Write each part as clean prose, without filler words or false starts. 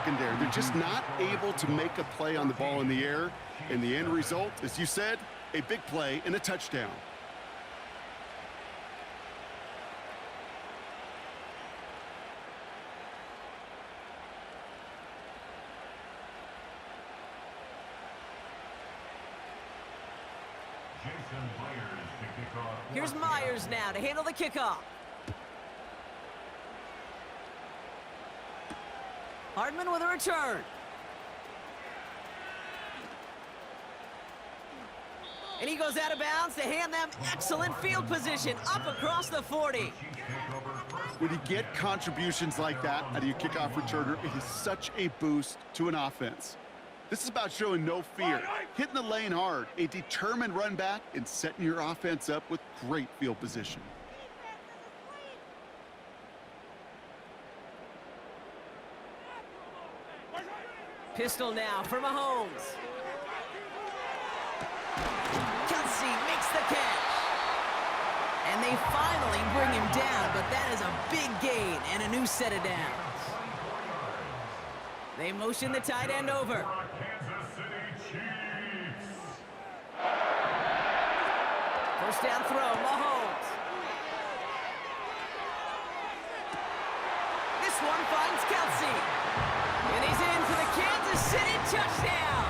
secondary. They're just not able to make a play on the ball in the air. And the end result, as you said, a big play and a touchdown. Here's Myers now to handle the kickoff. Hardman with a return. And he goes out of bounds to hand them excellent field position up across the 40. When you get contributions like that out of your kickoff returner, it is such a boost to an offense. This is about showing no fear, hitting the lane hard, a determined run back, and setting your offense up with great field position. Pistol now for Mahomes. Kelsey makes the catch. And they finally bring him down, but that is a big gain and a new set of downs. They motion the tight end over. First down throw, Mahomes. This one finds Kelsey. And he's in for the Kansas City touchdown.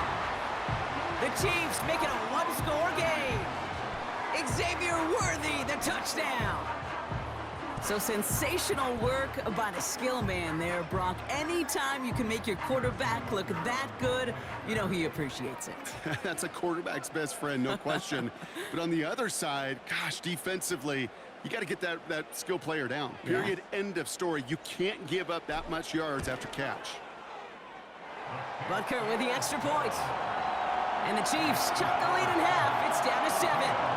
The Chiefs make it a one-score game. Xavier Worthy, the touchdown. So sensational work by the skill man there, Brock. Anytime you can make your quarterback look that good, you know he appreciates it. That's a quarterback's best friend, no question. But on the other side, gosh, defensively, you got to get that skill player down. Period, end of story. You can't give up that much yards after catch. Butker with the extra point. And the Chiefs chop the lead in half. It's down to 7.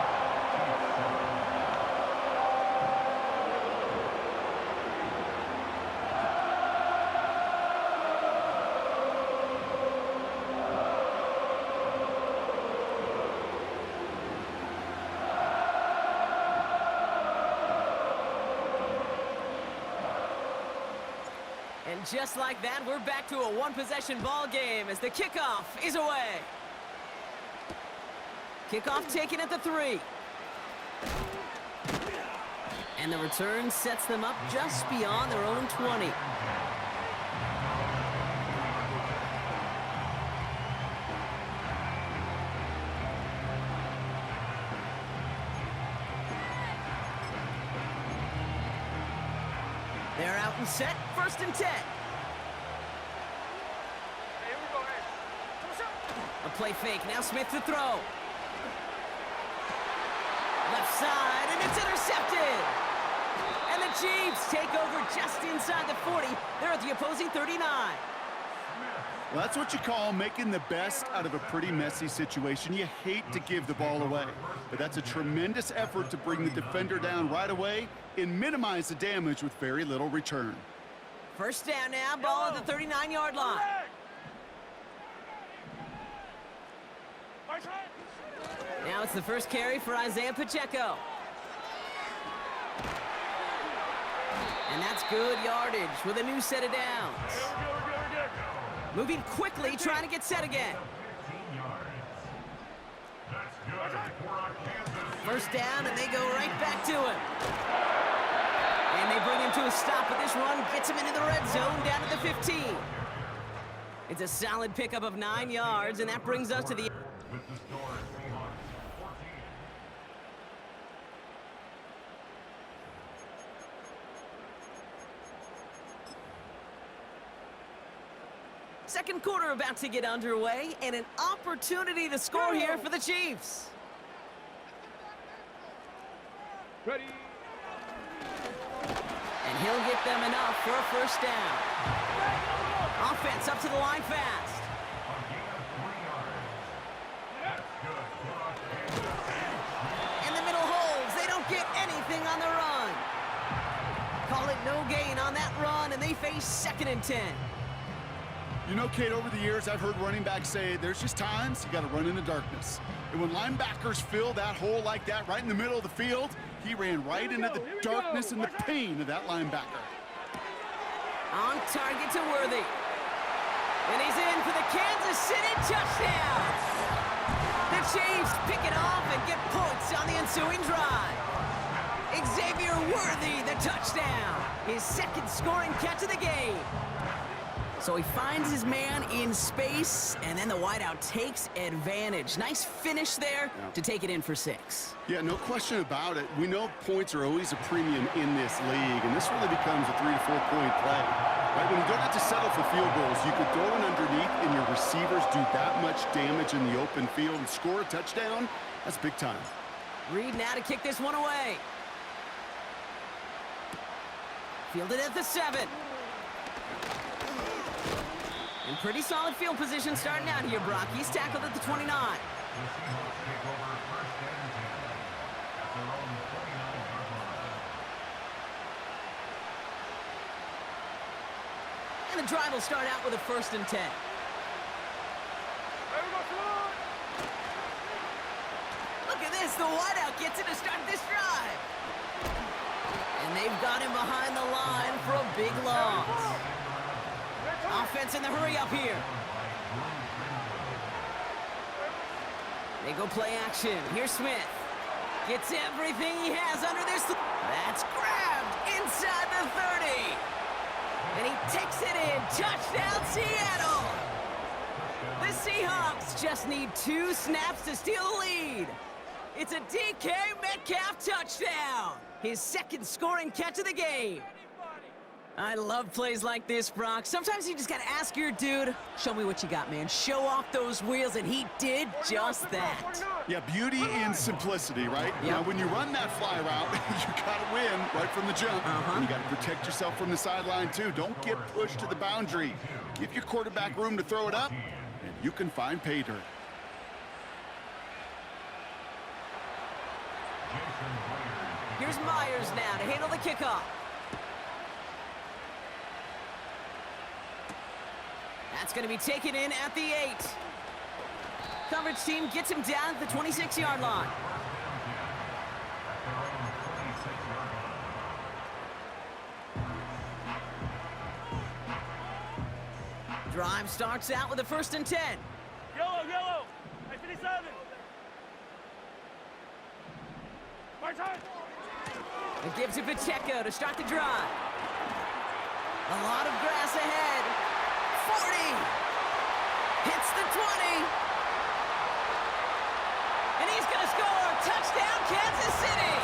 And just like that, we're back to a one-possession ball game as the kickoff is away. Kickoff taken at the 3. And the return sets them up just beyond their own 20. They're out and set, 1st and 10. A play fake, now Smith to throw. Left side, and it's intercepted. And the Chiefs take over just inside the 40. They're at the opposing 39. Well, that's what you call making the best out of a pretty messy situation. You hate to give the ball away, but that's a tremendous effort to bring the defender down right away and minimize the damage with very little return. First down now, ball at the 39-yard line. Now it's the first carry for Isaiah Pacheco. And that's good yardage with a new set of downs. Moving quickly, trying to get set again. First down, and they go right back to him. And they bring him to a stop, but this run gets him into the red zone down at the 15. It's a solid pickup of 9 yards, and that brings us to the... Second quarter about to get underway, and an opportunity to score here for the Chiefs. Ready. And he'll get them enough for a first down. Offense up to the line fast. In the middle holds. They don't get anything on the run. Call it no gain on that run, and they face 2nd and 10. You know, Kate, over the years, I've heard running backs say there's just times you got to run in the darkness. And when linebackers fill that hole like that right in the middle of the field, he ran right into the darkness and the pain of that linebacker. On target to Worthy. Kansas City touchdown. The Chiefs pick it off and get points on the ensuing drive. Xavier Worthy, the touchdown. His second scoring catch of the game. So he finds his man in space, and then the wideout takes advantage. Nice finish there to take it in for 6. Yeah, no question about it. We know points are always a premium in this league, and this really becomes a 3 to 4 point play. Right? When you don't have to settle for field goals, you could throw it underneath, and your receivers do that much damage in the open field and score a touchdown. That's big time. Reed now to kick this one away. Fielded at the 7. In pretty solid field position starting out here, Brock. He's tackled at the 29. And the drive will start out with a 1st and 10. Look at this. The wideout gets it to start this drive. And they've got him behind the line for a big loss. Offense in the hurry up here. They go play action. Here's Smith. Gets everything he has under this. That's grabbed inside the 30. And he takes it in. Touchdown, Seattle. The Seahawks just need 2 snaps to steal the lead. It's a DK Metcalf touchdown. His second scoring catch of the game. I love plays like this, Brock. Sometimes you just gotta ask your dude, show me what you got, man. Show off those wheels, and he did just that. Yeah, beauty in simplicity, right? Yep. Now, when you run that fly route, you gotta win right from the jump. And you gotta protect yourself from the sideline, too. Don't get pushed to the boundary. Give your quarterback room to throw it up, and you can find pay dirt. Here's Myers now to handle the kickoff. That's going to be taken in at the 8. Coverage team gets him down at the 26-yard line. Drive starts out with a 1st and 10. Yellow, 57. Right side. It gives it Pacheco to start the drive. A lot of grass ahead. 40. Hits the 20. And he's going to score. Touchdown, Kansas City.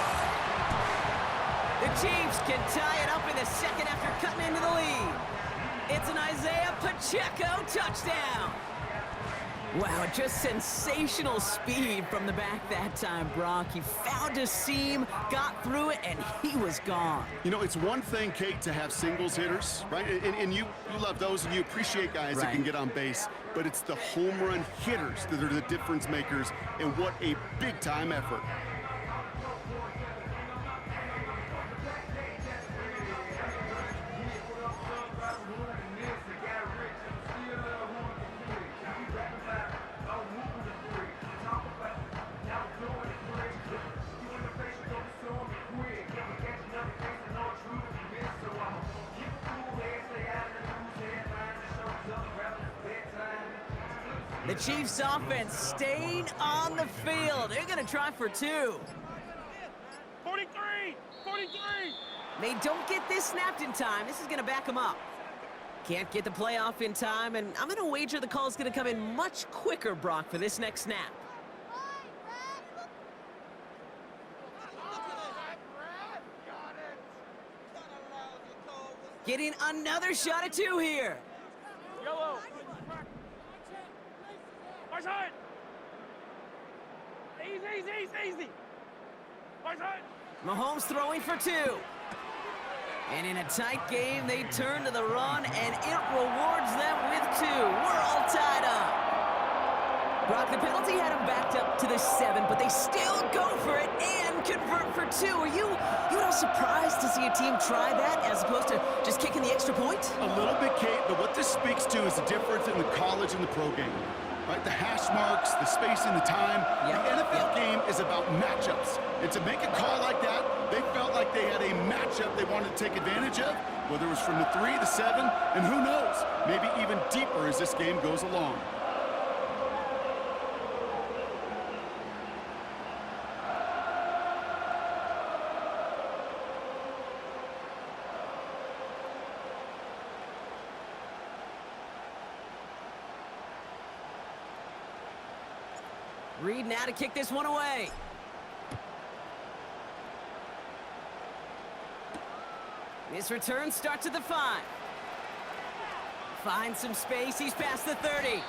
The Chiefs can tie it up in the second after cutting into the lead. It's an Isaiah Pacheco touchdown. Wow, just sensational speed from the back that time, Brock. He found a seam, got through it, and he was gone. You know, it's one thing, Kate, to have singles hitters, right? And you love those, and you appreciate guys that can get on base. But it's the home run hitters that are the difference makers, and what a big-time effort. The Chiefs offense staying on the field. They're going to try for 2. 43. They don't get this snapped in time. This is going to back them up. Can't get the play off in time, and I'm going to wager the call is going to come in much quicker, Brock, for this next snap. Getting another shot at 2 here. Yellow. Right side. Easy. Right side. Mahomes throwing for 2. And in a tight game, they turn to the run, and it rewards them with 2. We're all tied up. Brock, the penalty had him backed up to the 7, but they still go for it and convert for 2. Are you know, surprised to see a team try that as opposed to just kicking the extra point? A little bit, Kate, but what this speaks to is the difference in the college and the pro game. Right, the hash marks, the spacing, the time. The NFL game is about matchups. And to make a call like that, they felt like they had a matchup they wanted to take advantage of, whether it was from the 3, the 7, and who knows, maybe even deeper as this game goes along. Reed now to kick this one away. This return starts at the 5. Finds some space, he's past the 30.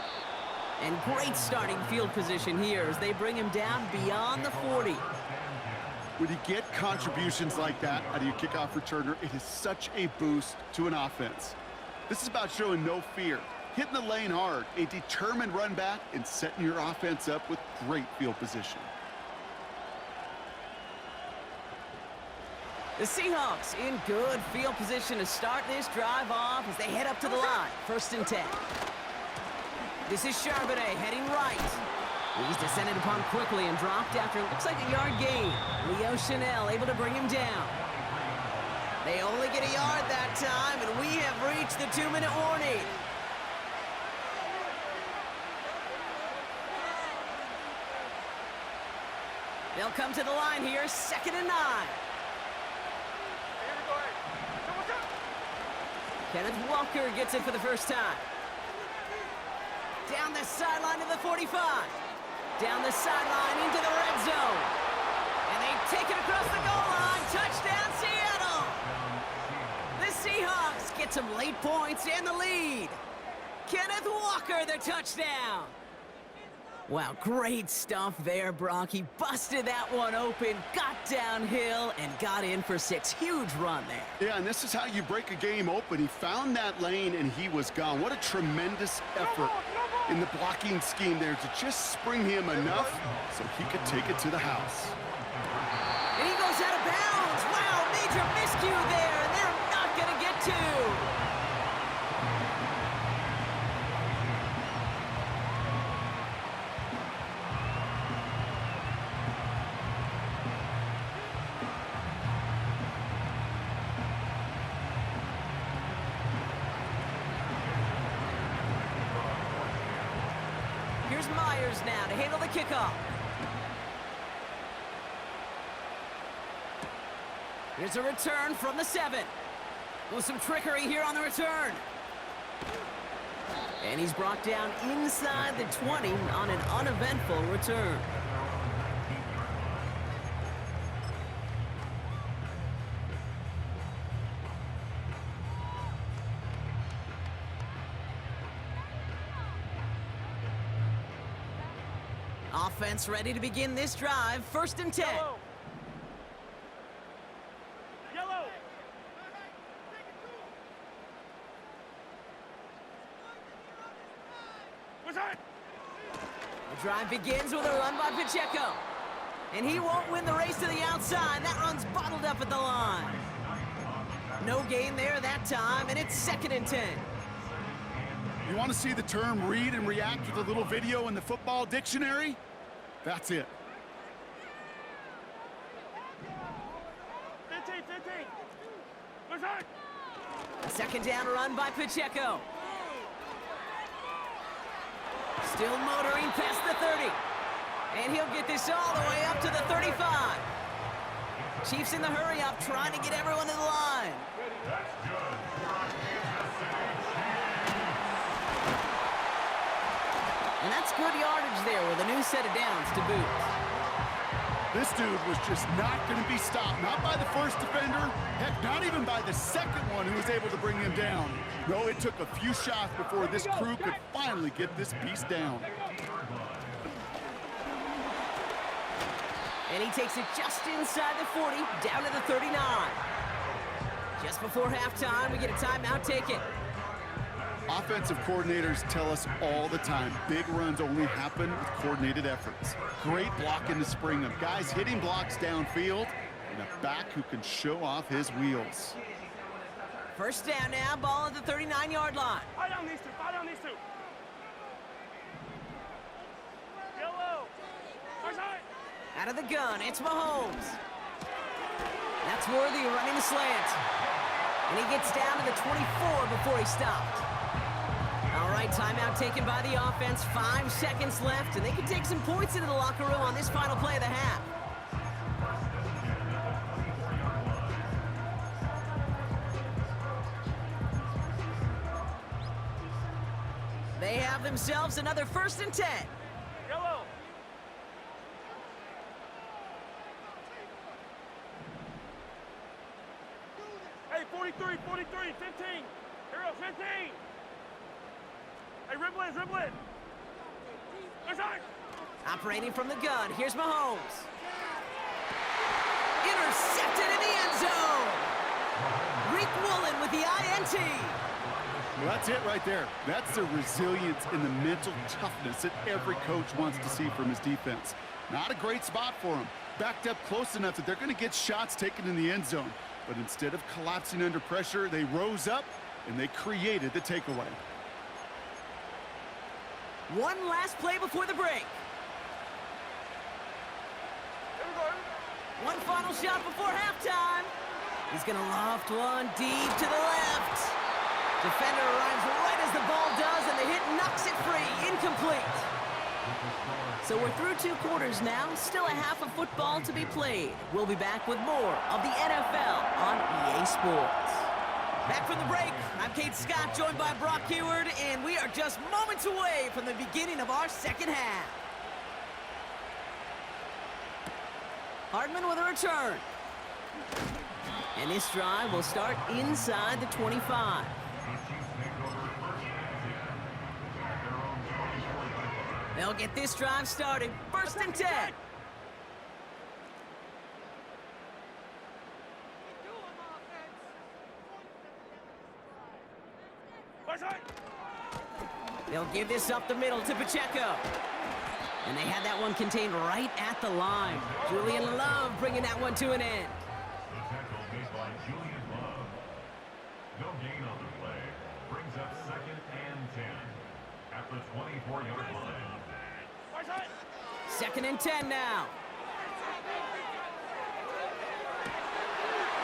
And great starting field position here as they bring him down beyond the 40. When you get contributions like that out of your kickoff returner, it is such a boost to an offense. This is about showing no fear, hitting the lane hard, a determined run back, and setting your offense up with great field position. The Seahawks in good field position to start this drive off as they head up to the line. 1st and 10. This is Charbonnet heading right. He's descended upon quickly and dropped after looks like a yard gain. Leo Chanel able to bring him down. They only get a yard that time, and we have reached the 2-minute warning. They'll come to the line here, 2nd and 9. Kenneth Walker gets it for the first time. Down the sideline to the 45. Down the sideline into the red zone. And they take it across the goal line. Touchdown, Seattle! The Seahawks get some late points and the lead. Kenneth Walker, the touchdown. Wow, great stuff there, Brock. He busted that one open, got downhill, and got in for 6. Huge run there. Yeah, and this is how you break a game open. He found that lane, and he was gone. What a tremendous effort in the blocking scheme there to just spring him enough so he could take it to the house. And he goes out of bounds. Wow, major miscue there, and they're not going to get 2. Here's Myers now to handle the kickoff. Here's a return from the 7. With some trickery here on the return. And he's brought down inside the 20 on an uneventful return. Offense ready to begin this drive. 1st and 10. Yellow. The drive begins with a run by Pacheco. And he won't win the race to the outside. That run's bottled up at the line. No gain there that time, and it's 2nd and 10. You want to see the term read and react with a little video in the football dictionary? That's it. 15. 2nd down run by Pacheco. Still motoring past the 30. And he'll get this all the way up to the 35. Chiefs in the hurry up, trying to get everyone to the line. And that's good yardage there with a new set of downs to boot. This dude was just not going to be stopped. Not by the first defender. Heck, not even by the second one who was able to bring him down. No, it took a few shots before this crew could finally get this piece down. And he takes it just inside the 40, down to the 39. Just before halftime, we get a timeout taken. Offensive coordinators tell us all the time, big runs only happen with coordinated efforts. Great blocking to spring them. Guys hitting blocks downfield, and a back who can show off his wheels. 1st down now, ball at the 39-yard line. Fire down these two. Yellow. Out of the gun, it's Mahomes. That's Worthy running the slant. And he gets down to the 24 before he stopped. All right, timeout taken by the offense. 5 seconds left, and they can take some points into the locker room on this final play of the half. They have themselves another 1st and 10. Yellow. dribble in, dribble in. Inside. Operating from the gun, here's Mahomes. Intercepted in the end zone. Reek Woolen with the INT. Well, that's it right there. That's the resilience and the mental toughness that every coach wants to see from his defense. Not a great spot for him. Backed up close enough that they're going to get shots taken in the end zone. But instead of collapsing under pressure, they rose up and they created the takeaway. One last play before the break. One final shot before halftime. He's going to loft one deep to the left. Defender arrives right as the ball does, and the hit knocks it free. Incomplete. So we're through 2 quarters now. Still a half of football to be played. We'll be back with more of the NFL on EA Sports. Back from the break, I'm Kate Scott, joined by Brock Heward, and we are just moments away from the beginning of our second half. Hardman with a return. And this drive will start inside the 25. They'll get this drive started. First and 10. They'll give this up the middle to Pacheco. And they had that one contained right at the line. Julian Love bringing that one to an end. The tackle made by Julian Love. No gain on the play. Brings up 2nd and 10 at the 24-yard line. 2nd and 10 now.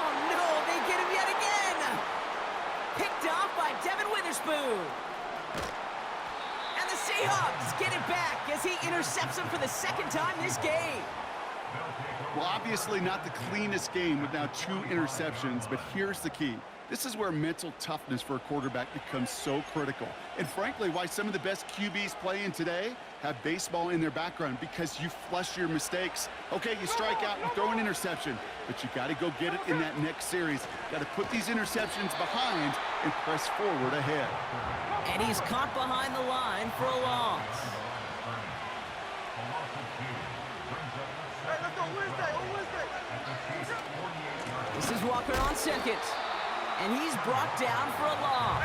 Oh no, they get him yet again. Picked off by Devin Witherspoon. And the Seahawks get it back as he intercepts him for the 2nd time this game. Well, obviously not the cleanest game with now 2 interceptions, but here's the key. This is where mental toughness for a quarterback becomes so critical. And frankly, why some of the best QBs playing today have baseball in their background, because you flush your mistakes. Okay, you strike out, you throw an interception, but you got to go get it in that next series. Got to put these interceptions behind and press forward ahead. And he's caught behind the line for a loss. This is Walker on 2nd. And he's brought down for a loss.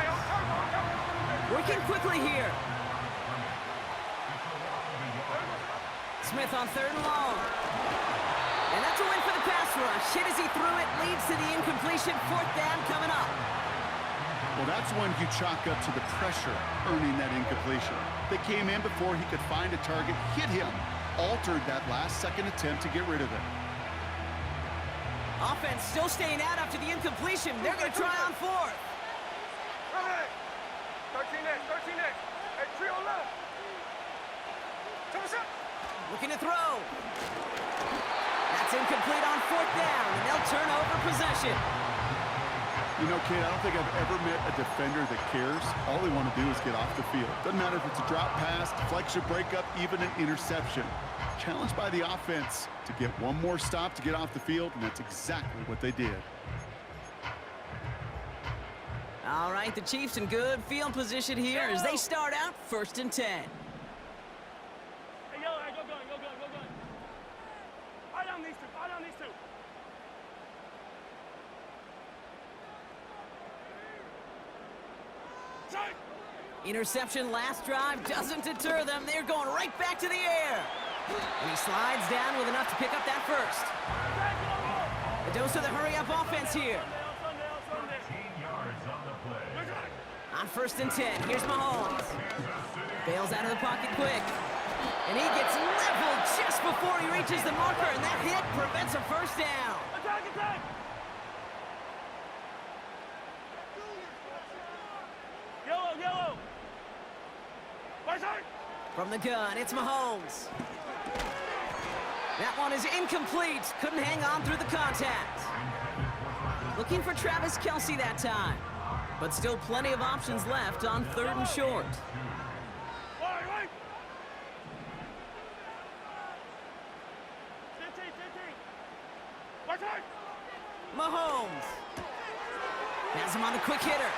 Working quickly here. Smith on 3rd and long. And that's a win for the pass rush. Hit as he threw it, leads to the incompletion. 4th down coming up. Well, that's one you chalk up to the pressure earning that incompletion. They came in before he could find a target, hit him, altered that last-second attempt to get rid of it. Offense still staying out after the incompletion. They're going to try on 4th. 13 next. Hey, trio left. Looking to throw. That's incomplete on 4th down, and they'll turn over possession. You know, Kate, I don't think I've ever met a defender that cares. All they want to do is get off the field. Doesn't matter if it's a drop pass, deflection, breakup, even an interception. Challenged by the offense to get one more stop to get off the field, and that's exactly what they did. All right, the Chiefs in good field position here as they start out 1st and 10. Hey, yellow, hey, go gun. Fire down these two. Interception last drive doesn't deter them. They're going right back to the air. And he slides down with enough to pick up that first. A dose of the hurry-up offense here. 13 yards on the play. On 1st and 10, here's Mahomes. Bails out of the pocket quick. And he gets leveled just before he reaches the marker, and that hit prevents a 1st down. Attack! Yellow! From the gun, it's Mahomes. That one is incomplete. Couldn't hang on through the contact. Looking for Travis Kelce that time. But still plenty of options left on 3rd and short. Right. Mahomes has him on the quick hitter.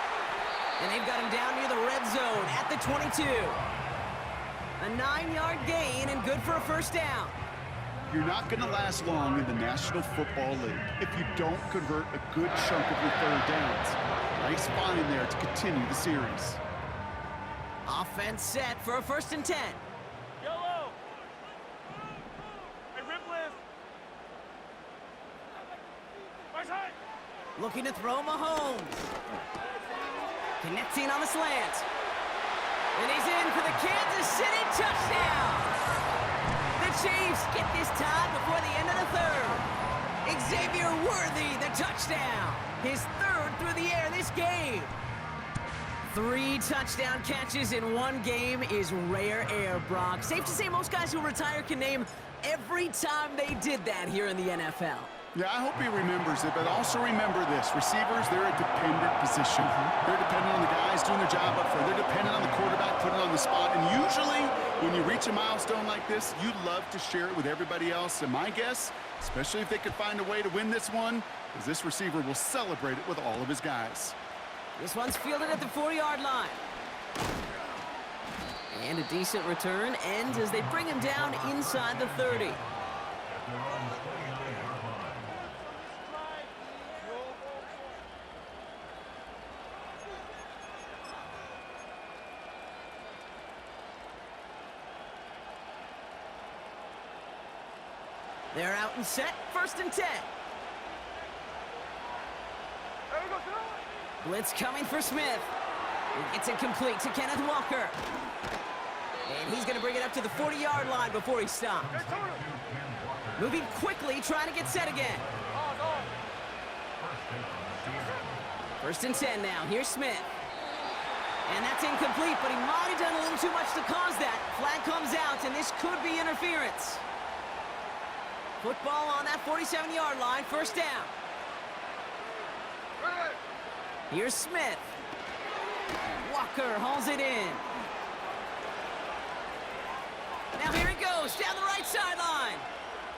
And they've got him down near the red zone at the 22. A 9-yard gain and good for a first down. You're not going to last long in the National Football League if you don't convert a good chunk of your third downs. Nice find there to continue the series. Offense set for a 1st and 10. Yellow. Hey, rip lift. Right side. Looking to throw Mahomes. Connecting on the slant. And he's in for the Kansas City touchdown. The Chiefs get this tied before the end of the third. Xavier Worthy, the touchdown. His 3rd through the air this game. 3 touchdown catches in one game is rare air, Brock. Safe to say most guys who retire can name every time they did that here in the NFL. Yeah, I hope he remembers it, but also remember this. Receivers, they're a dependent position. They're dependent on the guys doing their job up front. They're dependent on the quarterback putting it on the spot. And usually, when you reach a milestone like this, you love to share it with everybody else. And my guess, especially if they could find a way to win this one, is this receiver will celebrate it with all of his guys. This one's fielded at the 4-yard line. And a decent return ends as they bring him down inside the 30. They're out and set, 1st and 10. Blitz coming for Smith. He gets it complete to Kenneth Walker. And he's going to bring it up to the 40-yard line before he stops. Moving quickly, trying to get set again. 1st and 10 now. Here's Smith. And that's incomplete, but he might have done a little too much to cause that. Flag comes out, and this could be interference. Football on that 47-yard line, 1st down. Here's Smith. Walker hauls it in. Now here he goes, down the right sideline.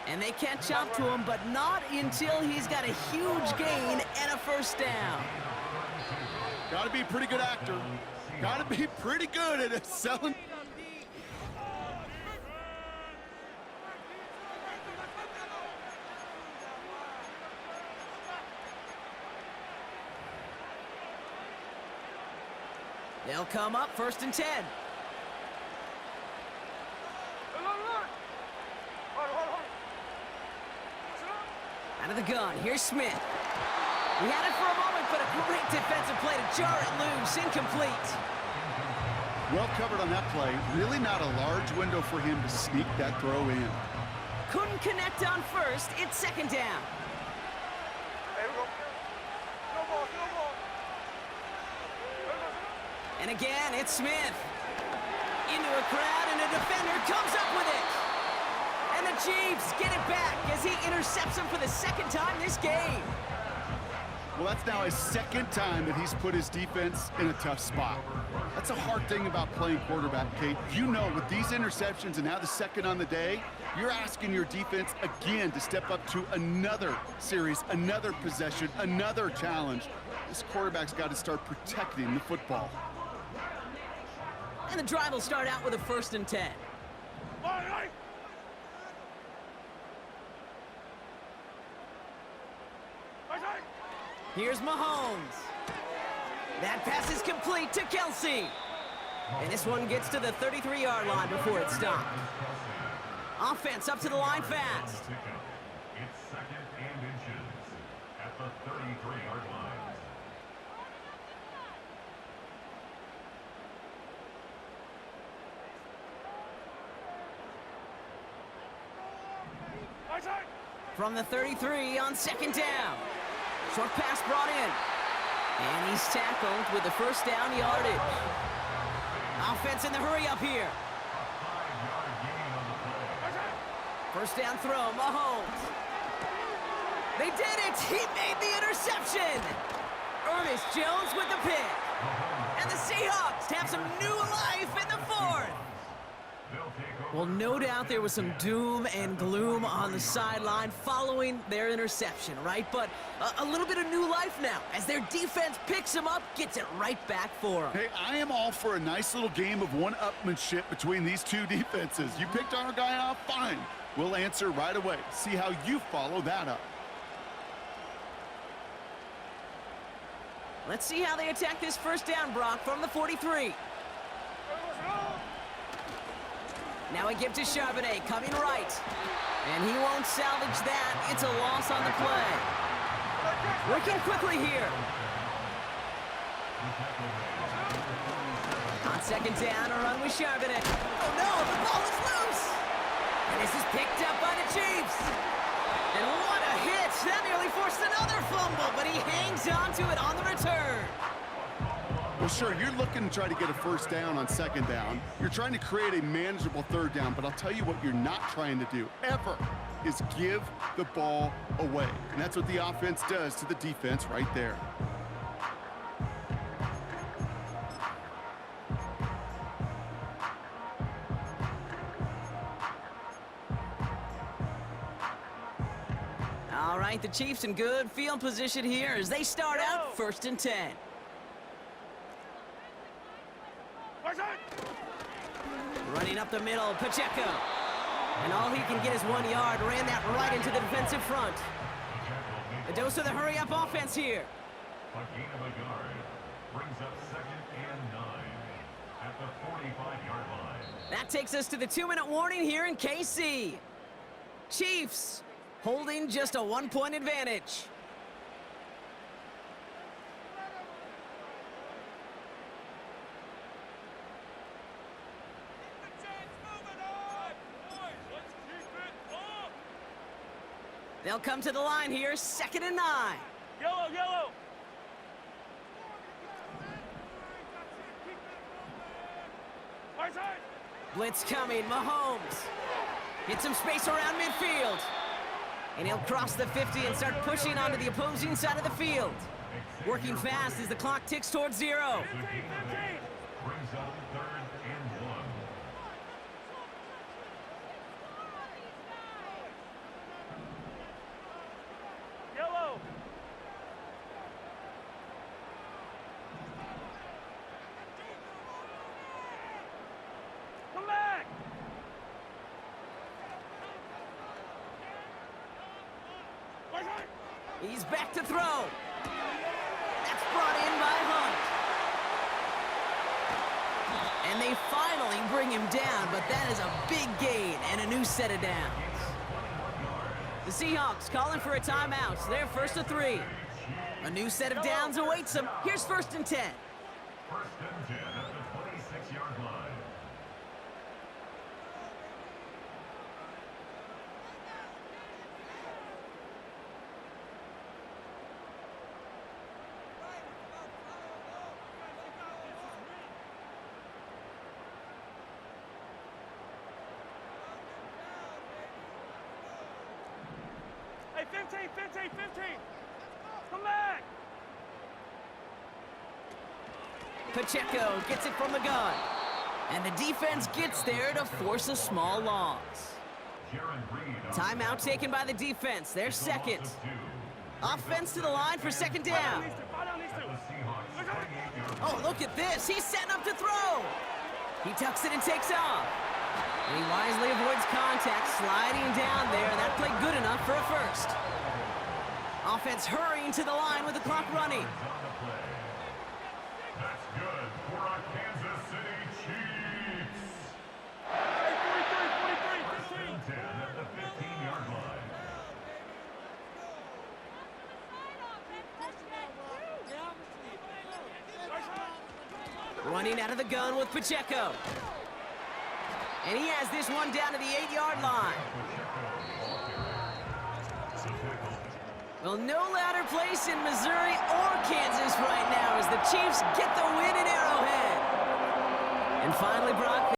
And they catch up to him, but not until he's got a huge gain and a 1st down. Got to be a pretty good actor. Got to be pretty good at selling. They'll come up, 1st and 10. Out of the gun, here's Smith. He had it for a moment, but a great defensive play to jar it loose, incomplete. Well covered on that play. Really not a large window for him to sneak that throw in. Couldn't connect on 1st, it's 2nd down. And again, it's Smith. Into a crowd, and a defender comes up with it. And the Chiefs get it back as he intercepts him for the 2nd time this game. Well, that's now his 2nd time that he's put his defense in a tough spot. That's a hard thing about playing quarterback, Kate. You know, with these interceptions and now the 2nd on the day, you're asking your defense again to step up to another series, another possession, another challenge. This quarterback's got to start protecting the football. And the drive will start out with a 1st and 10. Here's Mahomes. That pass is complete to Kelsey. And this one gets to the 33-yard line before it stopped. Offense up to the line fast. It's 2nd and inches at the 33-yard line. From the 33 on 2nd down. Short pass brought in. And he's tackled with the 1st down yardage. Offense in the hurry up here. 1st down throw, Mahomes. They did it! He made the interception! Ernest Jones with the pick. And the Seahawks have some new life in the 4th. Well, no doubt there was some doom and gloom on the sideline following their interception, right? But a little bit of new life now as their defense picks him up, gets it right back for them. Hey, I am all for a nice little game of one-upmanship between these two defenses. You picked our guy off, fine. We'll answer right away. See how you follow that up. Let's see how they attack this first down, Brock, from the 43. Now a give to Charbonnet, coming right. And he won't salvage that. It's a loss on the play. Working quickly here. On second down, a run with Charbonnet. Oh no, the ball is loose. And this is picked up by the Chiefs. And what a hit. That nearly forced another fumble, but he hangs on to it on the return. Well, sure, you're looking to try to get a first down on second down. You're trying to create a manageable third down, but I'll tell you what you're not trying to do, ever, is give the ball away. And that's what the offense does to the defense right there. All right, the Chiefs in good field position here as they start out 1st and 10. Running up the middle, Pacheco. And all he can get is 1 yard. Ran that right into the defensive front. A dose of the hurry-up offense here. A gain of a yard brings up 2nd and 9 at the 45-yard line. That takes us to the 2-minute warning here in KC. Chiefs holding just a 1-point advantage. They'll come to the line here, 2nd and 9. Yellow, yellow. Blitz coming, Mahomes. Hits some space around midfield. And he'll cross the 50 and start pushing onto the opposing side of the field. Working fast as the clock ticks towards 0. Brings up 3rd and 1. Yellow. Come back. He's back to throw. That's brought in by Hunt. And they finally bring him down, but that is a big gain and a new set of downs. The Seahawks calling for a timeout. They're 1st and 3. A new set of downs awaits them. Here's 1st and 10. 1st and 10 at the 26-yard line. Hey, 15. Come back. Pacheco gets it from the gun. And the defense gets there to force a small loss. Timeout taken by the defense. They're 2nd. Offense to the line for 2nd down. Oh, look at this. He's setting up to throw. He tucks it and takes off. And he wisely avoids contact, sliding down there. That played good enough for a first. Offense hurrying to the line with the clock running. That's good for our Kansas City Chiefs. 43, 10 at the 15-yard line. Running out of the gun with Pacheco. And he has this one down to the 8-yard line. Well, no louder place in Missouri or Kansas right now as the Chiefs get the win in Arrowhead. And finally, Brock,